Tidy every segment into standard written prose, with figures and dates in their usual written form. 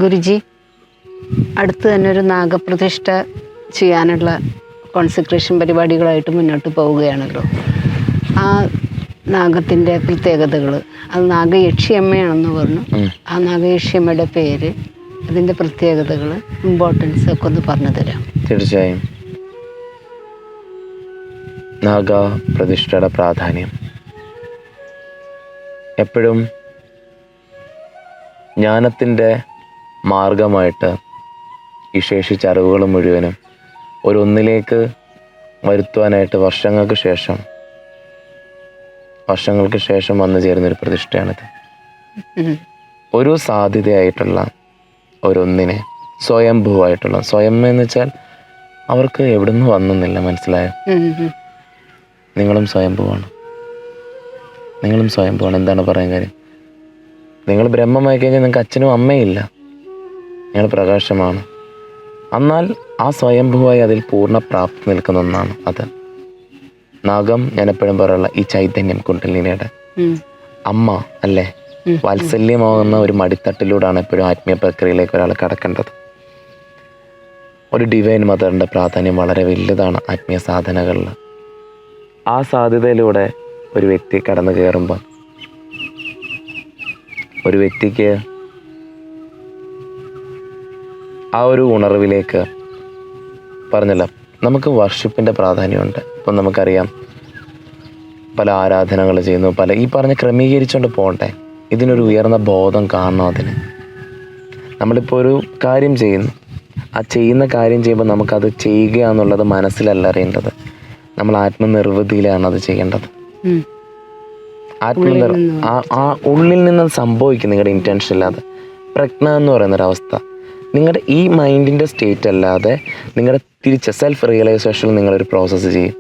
ഗുരുജി അടുത്ത് തന്നെ ഒരു നാഗപ്രതിഷ്ഠ ചെയ്യാനുള്ള കോൺസെൻട്രേഷൻ പരിപാടികളായിട്ട് മുന്നോട്ട് പോവുകയാണല്ലോ. ആ നാഗത്തിൻ്റെ പ്രത്യേകതകൾ, അത് നാഗയക്ഷിയമ്മയാണെന്ന് പറഞ്ഞു. ആ നാഗയക്ഷിയമ്മയുടെ പേര്, അതിൻ്റെ പ്രത്യേകതകൾ, ഇമ്പോർട്ടൻസ് ഒക്കെ ഒന്ന് പറഞ്ഞു തരാം. തീർച്ചയായും. നാഗപ്രതിഷ്ഠയുടെ പ്രാധാന്യം എപ്പോഴും ജ്ഞാനത്തിൻ്റെ മാർഗമായിട്ട് ഈ ശേഷിച്ച അറിവുകൾ മുഴുവനും ഒന്നിലേക്ക് വരുത്തുവാനായിട്ട് വർഷങ്ങൾക്ക് ശേഷം വന്നു ചേരുന്നൊരു പ്രതിഷ്ഠയാണിത്. ഒരു സാധ്യതയായിട്ടുള്ള ഒന്നിനെ സ്വയംഭൂവായിട്ടുള്ള, സ്വയം എന്ന് വെച്ചാൽ അവർക്ക് എവിടുന്ന് വന്നെന്നില്ല, മനസ്സിലായോ? നിങ്ങളും സ്വയംഭൂവാണ്. എന്താണ് പറയാൻ കാര്യം? നിങ്ങൾ ബ്രഹ്മമായി കഴിഞ്ഞാൽ നിങ്ങൾക്ക് അച്ഛനും അമ്മയും ഇല്ല, നിങ്ങൾ പ്രകാശമാണ്. എന്നാൽ ആ സ്വയംഭൂവായി അതിൽ പൂർണ്ണ പ്രാപ്തി നിൽക്കുന്ന ഒന്നാണ് അത്. നാഗം, ഞാൻ എപ്പോഴും പറയാനുള്ള ഈ ചൈതന്യം, കുണ്ടലിനിയുടെ അമ്മ അല്ലേ, വാത്സല്യമാകുന്ന ഒരു മടിത്തട്ടിലൂടെയാണ് എപ്പോഴും ആത്മീയ പ്രക്രിയയിലേക്ക് ഒരാൾ കടക്കേണ്ടത്. ഒരു ഡിവൈൻ മദറിൻ്റെ പ്രാധാന്യം വളരെ വലുതാണ് ആത്മീയ സാധനകളിൽ. ആ സാധ്യതയിലൂടെ ഒരു വ്യക്തി കടന്നു കയറുമ്പോൾ ഒരു വ്യക്തിക്ക് ആ ഒരു ഉണർവിലേക്ക്, പറഞ്ഞല്ലോ നമുക്ക് വർഷിപ്പിൻ്റെ പ്രാധാന്യമുണ്ട്. ഇപ്പം നമുക്കറിയാം പല ആരാധനകൾ ചെയ്യുന്നു, പല ഈ പറഞ്ഞ് ക്രമീകരിച്ചുകൊണ്ട് പോകട്ടെ. ഇതിനൊരു ഉയർന്ന ബോധം കാണണം. അതിന് നമ്മളിപ്പോൾ ഒരു കാര്യം ചെയ്യുന്നു, ആ ചെയ്യുന്ന കാര്യം ചെയ്യുമ്പോൾ നമുക്കത് ചെയ്യുക എന്നുള്ളത് മനസ്സിലല്ല അറിയേണ്ടത്, നമ്മൾ ആത്മനിർവൃതിയിലാണ് അത് ചെയ്യേണ്ടത്. ആ ഉള്ളിൽ നിന്ന് സംഭവിക്കും, നിങ്ങളുടെ ഇൻറ്റൻഷൻ ഇല്ലാതെ. പ്രജ്ഞ എന്ന് പറയുന്നൊരവസ്ഥ നിങ്ങളുടെ ഈ മൈൻഡിൻ്റെ സ്റ്റേറ്റ് അല്ലാതെ നിങ്ങളുടെ തിരിച്ച് സെൽഫ് റിയലൈസേഷനിൽ നിങ്ങളൊരു പ്രോസസ്സ് ചെയ്യും.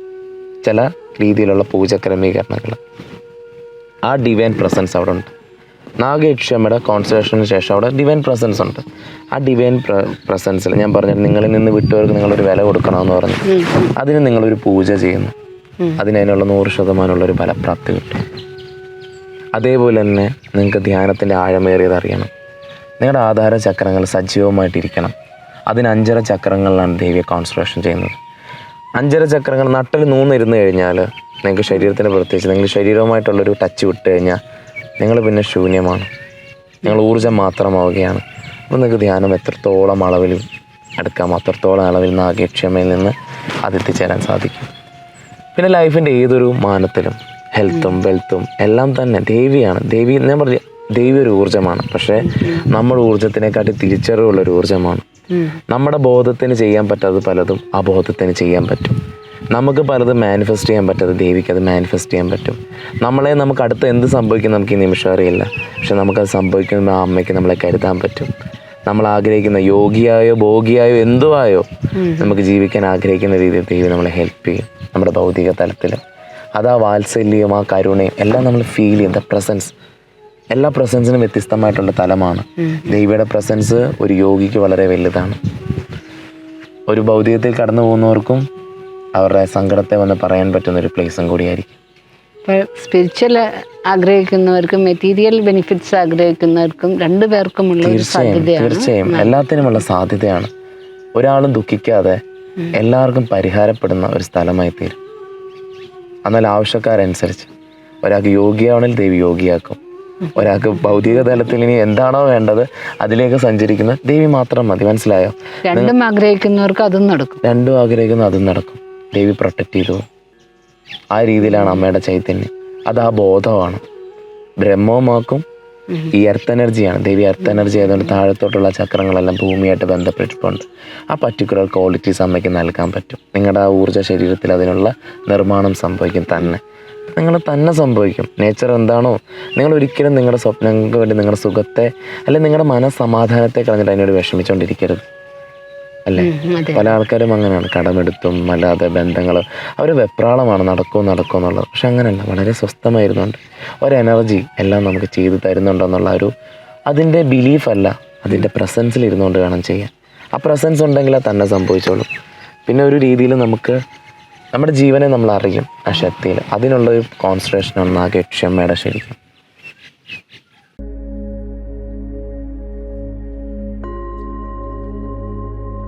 ചില രീതിയിലുള്ള പൂജ ക്രമീകരണങ്ങൾ, ആ ഡിവൈൻ പ്രസൻസ് അവിടെ ഉണ്ട്. നാഗയക്ഷിയമ്മയുടെ കോൺസെൻട്രേഷന് ശേഷം അവിടെ ഡിവൈൻ പ്രസൻസ് ഉണ്ട്. ആ ഡിവൈൻ പ്രസൻസിൽ ഞാൻ പറഞ്ഞിട്ട് നിങ്ങളിൽ നിന്ന് വിട്ടവർക്ക് നിങ്ങളൊരു വില കൊടുക്കണമെന്ന് പറഞ്ഞു. അതിന് നിങ്ങളൊരു പൂജ ചെയ്യുന്നു, അതിനുള്ള 100% ഫലപ്രാപ്തി കിട്ടും. അതേപോലെ തന്നെ നിങ്ങൾക്ക് ധ്യാനത്തിൻ്റെ ആഴമേറിയത് അറിയണം. നിങ്ങളുടെ ആധാര ചക്രങ്ങൾ സജീവമായിട്ടിരിക്കണം. അതിന് 5.5 ചക്രങ്ങളിലാണ് ദേവിയെ കോൺസെൻട്രേഷൻ ചെയ്യുന്നത്. 5.5 ചക്രങ്ങൾ നട്ടൽ നൂന്നിരുന്ന് കഴിഞ്ഞാൽ നിങ്ങൾക്ക് ശരീരത്തിന്, പ്രത്യേകിച്ച് നിങ്ങൾ ശരീരവുമായിട്ടുള്ളൊരു ടച്ച് വിട്ട് കഴിഞ്ഞാൽ നിങ്ങൾ പിന്നെ ശൂന്യമാണ്, നിങ്ങൾ ഊർജ്ജം മാത്രമാവുകയാണ്. അപ്പോൾ നിങ്ങൾക്ക് ധ്യാനം എത്രത്തോളം അളവിൽ എടുക്കാം, അത്രത്തോളം അളവിൽ നാഗയക്ഷിയമ്മയിൽ നിന്ന് അതെത്തിച്ചേരാൻ സാധിക്കും. പിന്നെ ലൈഫിൻ്റെ ഏതൊരു മാനത്തിലും ഹെൽത്തും വെൽത്തും എല്ലാം തന്നെ ദേവിയാണ്. ദേവി ഞാൻ പറഞ്ഞു, ദേവി ഒരു ഊർജ്ജമാണ്. പക്ഷേ നമ്മുടെ ഊർജ്ജത്തിനെക്കാട്ടി തിരിച്ചറിവുള്ളൊരു ഊർജ്ജമാണ്. നമ്മുടെ ബോധത്തിന് ചെയ്യാൻ പറ്റാത്ത പലതും അബോധത്തിന് ചെയ്യാൻ പറ്റും. നമുക്ക് പലതും മാനിഫെസ്റ്റ് ചെയ്യാൻ പറ്റാതെ ദേവിക്ക് അത് മാനിഫെസ്റ്റ് ചെയ്യാൻ പറ്റും. നമുക്ക് അടുത്ത് എന്ത് സംഭവിക്കും നമുക്ക് ഈ നിമിഷം അറിയില്ല, പക്ഷെ നമുക്കത് സംഭവിക്കുമ്പോൾ ആ അമ്മയ്ക്ക് നമ്മളെ കരുതാൻ പറ്റും. നമ്മൾ ആഗ്രഹിക്കുന്ന യോഗിയായോ ഭോഗിയായോ എന്തോ ആയോ നമുക്ക് ജീവിക്കാൻ ആഗ്രഹിക്കുന്ന രീതിയിൽ ദേവി നമ്മളെ ഹെൽപ്പ് ചെയ്യും. നമ്മുടെ ഭൗതിക തലത്തിൽ അത് ആ വാത്സല്യവും ആ കരുണയും എല്ലാം നമ്മൾ ഫീൽ ചെയ്യും. ദ പ്രസൻസ്, എല്ലാ പ്രസൻസിനും വ്യത്യസ്തമായിട്ടുള്ള തലമാണ്. ദേവിയുടെ പ്രസൻസ് ഒരു യോഗിക്ക് വളരെ വലുതാണ്. ഒരു ഭൗതികത്തിൽ കടന്നു പോകുന്നവർക്കും അവരുടെ സങ്കടത്തെ വന്ന് പറയാൻ പറ്റുന്ന ഒരു പ്ലേസും കൂടിയായിരിക്കും. ഇപ്പോൾ സ്പിരിച്വൽ ആഗ്രഹിക്കുന്നവർക്കും മെറ്റീരിയൽ ബെനിഫിറ്റ്സ് ആഗ്രഹിക്കുന്നവർക്കും രണ്ടുപേർക്കുമുള്ള തീർച്ചയായും എല്ലാത്തിനുമുള്ള സാധ്യതയാണ്. ഒരാളും ദുഃഖിക്കാതെ എല്ലാവർക്കും പരിഹാരപ്പെടുന്ന ഒരു സ്ഥലമായി തീരും. എന്നാൽ ആവശ്യക്കാരനുസരിച്ച് ഒരാൾക്ക് യോഗിയാവണമെങ്കിൽ ദേവി യോഗിയാക്കും, ഒരാൾക്ക് ഭൗതിക തലത്തിൽ ഇനി എന്താണോ വേണ്ടത് അതിലേക്ക് സഞ്ചരിക്കുന്ന ദേവി മാത്രം മതി. മനസ്സിലായോ? രണ്ടും ആഗ്രഹിക്കുന്നവർക്ക് അതും നടക്കും. ദേവി പ്രൊട്ടക്റ്റ് ചെയ്തു. ആ രീതിയിലാണ് അമ്മയുടെ ചൈതന്യം. അത് ആ ബോധമാണ്, ബ്രഹ്മവുമാക്കും. ഈ എർത്ത് എനർജിയാണ് ദേവി. എർത്ത് എനർജി ആയതുകൊണ്ട് താഴത്തോട്ടുള്ള ചക്രങ്ങളെല്ലാം ഭൂമിയായിട്ട് ബന്ധപ്പെട്ടിട്ടുണ്ട്. ആ പർട്ടിക്കുലർ ക്വാളിറ്റീസ് അമ്മയ്ക്ക് നൽകാൻ പറ്റും. നിങ്ങളുടെ ആ ഊർജ്ജ ശരീരത്തിൽ അതിനുള്ള നിർമ്മാണം സംഭവിക്കും. നിങ്ങൾ തന്നെ സംഭവിക്കും. നേച്ചർ എന്താണോ, നിങ്ങൾ ഒരിക്കലും നിങ്ങളുടെ സ്വപ്നങ്ങൾക്ക് വേണ്ടി നിങ്ങളുടെ സുഖത്തെ അല്ലെങ്കിൽ നിങ്ങളുടെ മനസ്സമാധാനത്തെ കളഞ്ഞിട്ട് അതിനോട് വിഷമിച്ചുകൊണ്ടിരിക്കരുത്. അല്ലേ? പല ആൾക്കാരും അങ്ങനെയാണ്, കടമെടുത്തും അല്ലാതെ ബന്ധങ്ങൾ അവർ വെപ്രാളമാണ്, നടക്കുമെന്നുള്ളത്. പക്ഷെ അങ്ങനെയല്ല, വളരെ സ്വസ്ഥമായിരുന്നുണ്ട് ഒരു എനർജി എല്ലാം നമുക്ക് ചെയ്തു തരുന്നുണ്ടെന്നുള്ള അതിൻ്റെ ബിലീഫല്ല, അതിൻ്റെ പ്രസൻസിൽ ഇരുന്നുകൊണ്ട് വേണം ചെയ്യാൻ. ആ പ്രസൻസ് ഉണ്ടെങ്കിൽ അത് തന്നെ സംഭവിച്ചോളും. പിന്നെ ഒരു രീതിയിൽ നമുക്ക് നമ്മുടെ ജീവനെ നമ്മൾ അറിയും ആ ശക്തിയിൽ. അതിനുള്ളൊരു കോൺസെൻട്രേഷനാണ് നാഗയക്ഷിയമ്മയുടെ ശരിക്കും.